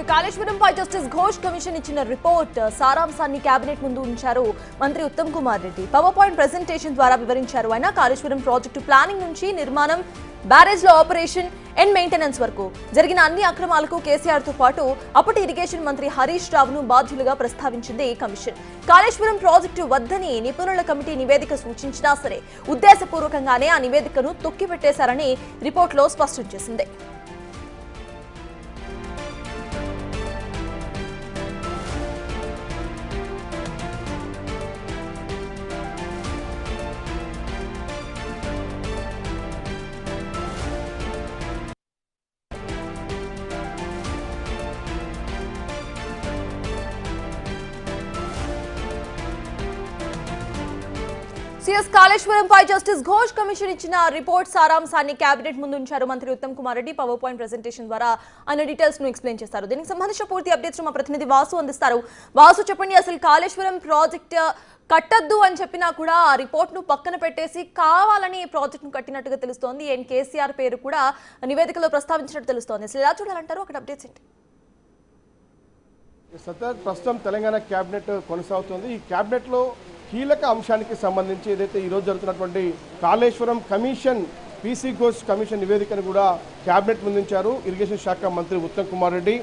కాళేశ్వరంపై justice Ghosh commission ఇచ్చిన report సారాంశాన్ని cabinet ముందు ఉంచారు మంత్రి Uttam Kumar Reddy. Power point presentation ద్వారా వివరించారు. ఆయన కాళేశ్వరం ప్రాజెక్టు ప్లానింగ్ నుంచి నిర్మాణం, బ్యారేజ్ లో ఆపరేషన్ అండ్ మెయింటెనెన్స్ వరకు జరిగిన అన్ని అక్రమాలకు కేసీఆర్ తో పాటు అప్పటి ఇరిగేషన్ మంత్రి హరీష్ రావును బాధ్యులుగా ప్రస్తావించింది ఈ కమిషన్. కాళేశ్వరం ప్రాజెక్టు వద్దని నిపుణుల కమిటీ నివేదిక సూచించినా సరే ఉద్దేశపూర్వకంగానే ఆ నివేదికను తొక్కిపెట్టేశారని రిపోర్టులో స్పష్టం చేసింది. సిఎస్ కాళేశ్వరంపై జస్టిస్ ఘోష్ కమిషన్ ఇచ్చిన రిపోర్ట్ సారాంశాన్ని కేబినెట్ ముందు ఉంచారు మంత్రి Uttam Kumar Reddy. Power point presentation ద్వారా ఆయన డీటెయిల్స్ ను ఎక్స్ప్లెయిన్ చేస్తారు. దీనికి సంబంధించిన పూర్తి అప్డేట్స్ మా ప్రతినిధి వాసు అందిస్తారు. వాసు, చెప్పండి, అసలు కాళేశ్వరం ప్రాజెక్ట్ కట్టద్దు అని చెప్పినా కూడా ఆ రిపోర్ట్ ను పక్కన పెట్టేసి కావాలని ఈ ప్రాజెక్ట్ ను కట్టినట్టుగా తెలుస్తోంది. అండ్ కేసీఆర్ పేరు కూడా నివేదికలో ప్రస్తావించినట్టు తెలుస్తోంది. అసలు ఎలా చూడాలంటారు? అక్కడ అప్డేట్స్ ఏంటి? ప్రస్తుతం తెలంగాణ కేబినెట్ కొనసాగుతుంది. ఈ కేబినెట్ లో కీలక అంశానికి సంబంధించి ఏదైతే ఈరోజు జరుగుతున్నటువంటి Kaleshwaram commission PC Ghosh commission నివేదికను కూడా కేబినెట్ ముందుంచారు ఇరిగేషన్ శాఖ మంత్రి ఉత్తమ్ కుమార్ రెడ్డి.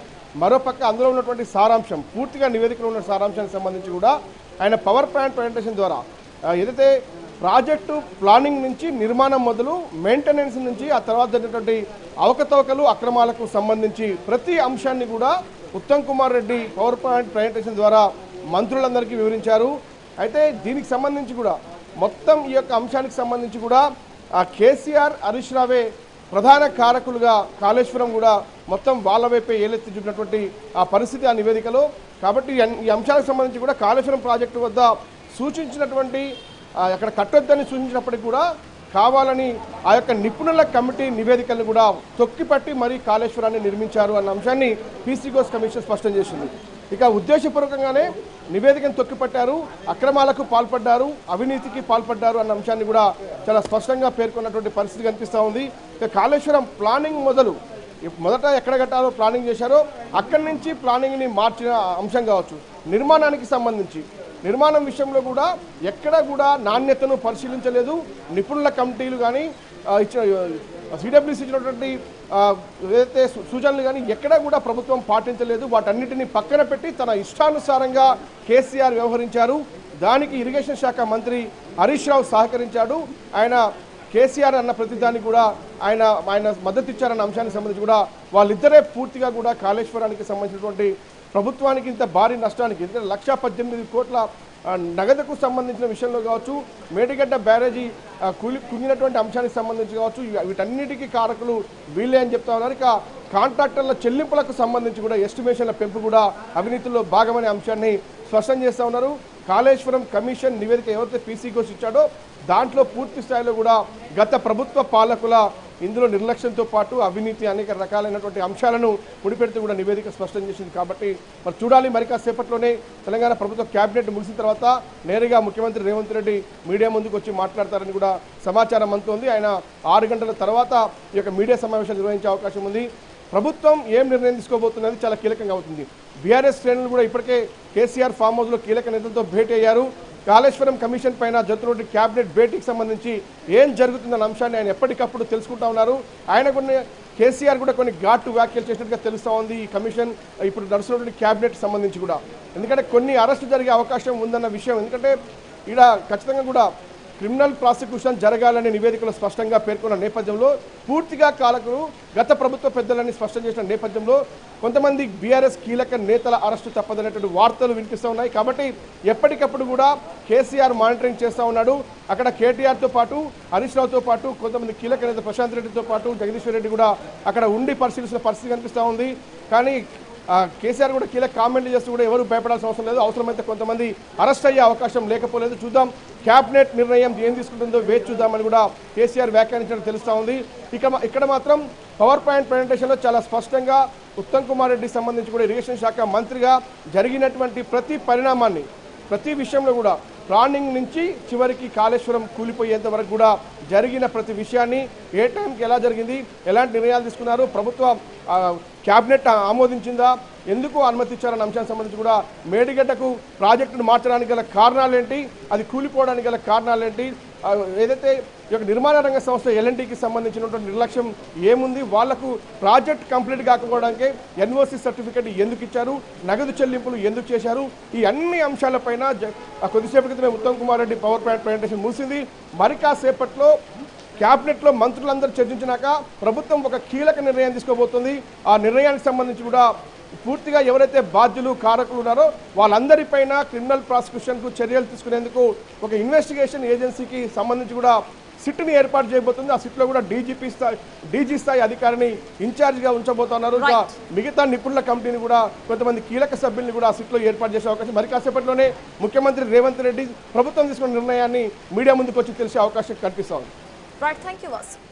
మరోపక్క అందులో ఉన్నటువంటి సారాంశం, పూర్తిగా నివేదికలో ఉన్న సారాంశానికి సంబంధించి కూడా ఆయన పవర్ పాయింట్ ప్రజెంటేషన్ ద్వారా ఏదైతే ప్రాజెక్టు ప్లానింగ్ నుంచి నిర్మాణం మొదలు మెయింటెనెన్స్ నుంచి ఆ తర్వాత జరిగినటువంటి అవకతవకలు అక్రమాలకు సంబంధించి ప్రతి అంశాన్ని కూడా Uttam Kumar Reddy power point presentation ద్వారా మంత్రులందరికీ వివరించారు. అయితే దీనికి సంబంధించి కూడా మొత్తం ఈ యొక్క అంశానికి సంబంధించి కూడా కేసీఆర్, హరీష్ రావే ప్రధాన కారకులుగా కాళేశ్వరం కూడా మొత్తం వాళ్ళ వైపే ఏలెత్తి చూపినటువంటి ఆ పరిస్థితి ఆ నివేదికలో. కాబట్టి ఈ అంశాలకు సంబంధించి కూడా కాళేశ్వరం ప్రాజెక్టు వద్ద సూచించినటువంటి అక్కడ కట్టొద్దని సూచించినప్పటికీ కూడా కావాలని ఆ యొక్క నిపుణుల కమిటీ నివేదికలను కూడా తొక్కిపట్టి మరీ కాళేశ్వరాన్ని నిర్మించారు అన్న అంశాన్ని పీసీ ఘోష్ కమిషన్ స్పష్టం చేసింది. ఇక ఉద్దేశపూర్వకంగానే నివేదికను తొక్కిపట్టారు, అక్రమాలకు పాల్పడ్డారు, అవినీతికి పాల్పడ్డారు అన్న అంశాన్ని కూడా చాలా స్పష్టంగా పేర్కొన్నటువంటి పరిస్థితి కనిపిస్తూ ఉంది. ఇక కాళేశ్వరం ప్లానింగ్ మొదట ఎక్కడ కట్టాలో ప్లానింగ్ చేశారో అక్కడి నుంచి ప్లానింగ్ని మార్చిన అంశం కావచ్చు. నిర్మాణానికి సంబంధించి నిర్మాణం విషయంలో కూడా ఎక్కడ కూడా నాణ్యతను పరిశీలించలేదు. నిపుణుల కమిటీలు కానీ సిడబ్ల్యూసీ ఇచ్చినటువంటి ఏదైతే సూచనలు కానీ ఎక్కడా కూడా ప్రభుత్వం పాటించలేదు. వాటన్నిటిని పక్కన పెట్టి తన ఇష్టానుసారంగా కేసీఆర్ వ్యవహరించారు. దానికి ఇరిగేషన్ శాఖ మంత్రి హరీష్ రావు సహకరించాడు. ఆయన కేసీఆర్ అన్న ప్రతిదానికి కూడా ఆయన మద్దతు ఇచ్చారన్న అంశానికి సంబంధించి కూడా వాళ్ళిద్దరే పూర్తిగా కూడా కాళేశ్వరానికి సంబంధించినటువంటి ప్రభుత్వానికి ఇంత భారీ నష్టానికి, ఎందుకంటే 1,18 కోట్ల నగదుకు సంబంధించిన విషయంలో కావచ్చు, మేడిగడ్డ బ్యారేజీ కుంగినటువంటి అంశానికి సంబంధించి కావచ్చు, వీటన్నిటికీ కారకులు వీళ్ళే అని చెప్తా ఉన్నారు. ఇక కాంట్రాక్టర్ల చెల్లింపులకు సంబంధించి కూడా ఎస్టిమేషన్ల పెంపు కూడా అవినీతిలో భాగమనే అంశాన్ని స్పష్టం చేస్తూ ఉన్నారు. కాళేశ్వరం కమిషన్ నివేదిక ఎవరైతే పీసీ ఘోష్ ఇచ్చాడో దాంట్లో పూర్తి స్థాయిలో కూడా గత ప్రభుత్వ పాలకుల ఇందులో నిర్లక్ష్యంతో పాటు అవినీతి అనేక రకాలైనటువంటి అంశాలను ముడిపెడుతూ కూడా నివేదిక స్పష్టం చేసింది. కాబట్టి మరి చూడాలి, మరి కాసేపట్లోనే తెలంగాణ ప్రభుత్వ కేబినెట్ ముగిసిన తర్వాత నేరుగా ముఖ్యమంత్రి రేవంత్ రెడ్డి మీడియా ముందుకు వచ్చి మాట్లాడతారని కూడా సమాచారం అందుతోంది. ఆయన 6 గంటల తర్వాత ఈ యొక్క మీడియా సమావేశం నిర్వహించే అవకాశం ఉంది. ప్రభుత్వం ఏం నిర్ణయం తీసుకోబోతున్నది చాలా కీలకంగా అవుతుంది. బీఆర్ఎస్ శ్రేణులు కూడా ఇప్పటికే కేసీఆర్ ఫామ్ హౌస్లో కీలక నేతలతో భేటీ అయ్యారు. కాళేశ్వరం కమిషన్ పైన జరుగుతున్న క్యాబినెట్ భేటీకి సంబంధించి ఏం జరుగుతుందన్న అంశాన్ని ఆయన ఎప్పటికప్పుడు తెలుసుకుంటా ఉన్నారు. ఆయన కేసీఆర్ కూడా కొన్ని ఘాటు వ్యాఖ్యలు చేసినట్టుగా తెలుస్తూ ఉంది ఈ కమిషన్ ఇప్పుడు నడుస్తున్నటువంటి క్యాబినెట్ సంబంధించి కూడా. ఎందుకంటే కొన్ని అరెస్టు జరిగే అవకాశం ఉందన్న విషయం, ఎందుకంటే ఇక్కడ ఖచ్చితంగా కూడా క్రిమినల్ ప్రాసిక్యూషన్ జరగాలనే నివేదికలో స్పష్టంగా పేర్కొన్న నేపథ్యంలో పూర్తిగా కారకులు గత ప్రభుత్వ పెద్దలని స్పష్టం చేసిన నేపథ్యంలో కొంతమంది బీఆర్ఎస్ కీలక నేతల అరెస్టు తప్పదనేటువంటి వార్తలు వినిపిస్తూ ఉన్నాయి. కాబట్టి ఎప్పటికప్పుడు కూడా కేసీఆర్ మానిటరింగ్ చేస్తూ ఉన్నాడు. అక్కడ కేటీఆర్తో పాటు, హరీష్ రావుతో పాటు, కొంతమంది కీలక నేత ప్రశాంత్ రెడ్డితో పాటు జగదీశ్వర్ రెడ్డి కూడా అక్కడ ఉండి పరిశీలిస్తున్న పరిస్థితి కనిపిస్తూ ఉంది. కానీ కేసీఆర్ కూడా కీలక కామెంట్లు చేస్తూ కూడా ఎవరు భయపడాల్సిన అవసరం లేదు, అవసరమైతే కొంతమంది అరెస్ట్ అయ్యే అవకాశం లేకపోలేదు, చూద్దాం క్యాబినెట్ నిర్ణయం ఏం తీసుకుంటుందో వేచి చూద్దామని కూడా కేసీఆర్ వ్యాఖ్యానించినట్టు తెలుస్తూ ఉంది. ఇక్కడ మాత్రం పవర్ పాయింట్ ప్రెజెంటేషన్లో చాలా స్పష్టంగా ఉత్తమ్ కుమార్ రెడ్డికి సంబంధించి కూడా ఇరిగేషన్ శాఖ మంత్రిగా జరిగినటువంటి ప్రతి పరిణామాన్ని, ప్రతి విషయంలో కూడా ప్లానింగ్ నుంచి చివరికి కాళేశ్వరం కూలిపోయేంత వరకు కూడా జరిగిన ప్రతి విషయాన్ని ఏ టైంకి ఎలా జరిగింది, ఎలాంటి నిర్ణయాలు తీసుకున్నారు, ప్రభుత్వ క్యాబినెట్ ఆమోదించిందా, ఎందుకు అనుమతి ఇచ్చారన్న అంశానికి సంబంధించి కూడా మేడిగడ్డకు ప్రాజెక్టును మార్చడానికి గల కారణాలేంటి, అది కూలిపోవడానికి గల కారణాలేంటి, ఏదైతే ఈ యొక్క నిర్మాణ రంగ సంస్థ ఎల్ఎన్టీకి సంబంధించినటువంటి నిర్లక్ష్యం ఏముంది, వాళ్లకు ప్రాజెక్ట్ కంప్లీట్ కాకపోవడానికి ఎన్ఓసి సర్టిఫికేట్ ఎందుకు ఇచ్చారు, నగదు చెల్లింపులు ఎందుకు చేశారు, ఈ అన్ని అంశాలపైన కొద్దిసేపు క్రితమే Uttam Kumar Reddy power point presentation ముగిసింది. మరి కాసేపట్లో క్యాబినెట్లో మంత్రులందరూ చర్చించినాక ప్రభుత్వం ఒక కీలక నిర్ణయం తీసుకోబోతుంది. ఆ నిర్ణయానికి సంబంధించి కూడా పూర్తిగా ఎవరైతే బాధ్యులు కారకులు ఉన్నారో వాళ్ళందరిపైన క్రిమినల్ ప్రాసిక్యూషన్కు చర్యలు తీసుకునేందుకు ఒక ఇన్వెస్టిగేషన్ ఏజెన్సీకి సంబంధించి కూడా సిట్ని ఏర్పాటు చేయబోతుంది. ఆ సిట్లో కూడా డీజీ స్థాయి అధికారిని ఇన్ఛార్జిగా ఉంచబోతున్నారు. ఇంకా మిగతా నిపుణుల కమిటీని కూడా కొంతమంది కీలక సభ్యుల్ని కూడా ఆ సిట్లో ఏర్పాటు చేసే అవకాశం, మరి కాసేపట్లోనే ముఖ్యమంత్రి రేవంత్ రెడ్డి ప్రభుత్వం తీసుకున్న నిర్ణయాన్ని మీడియా ముందుకు వచ్చి తెలిసే అవకాశం కనిపిస్తోంది. Right, thank you Vasu.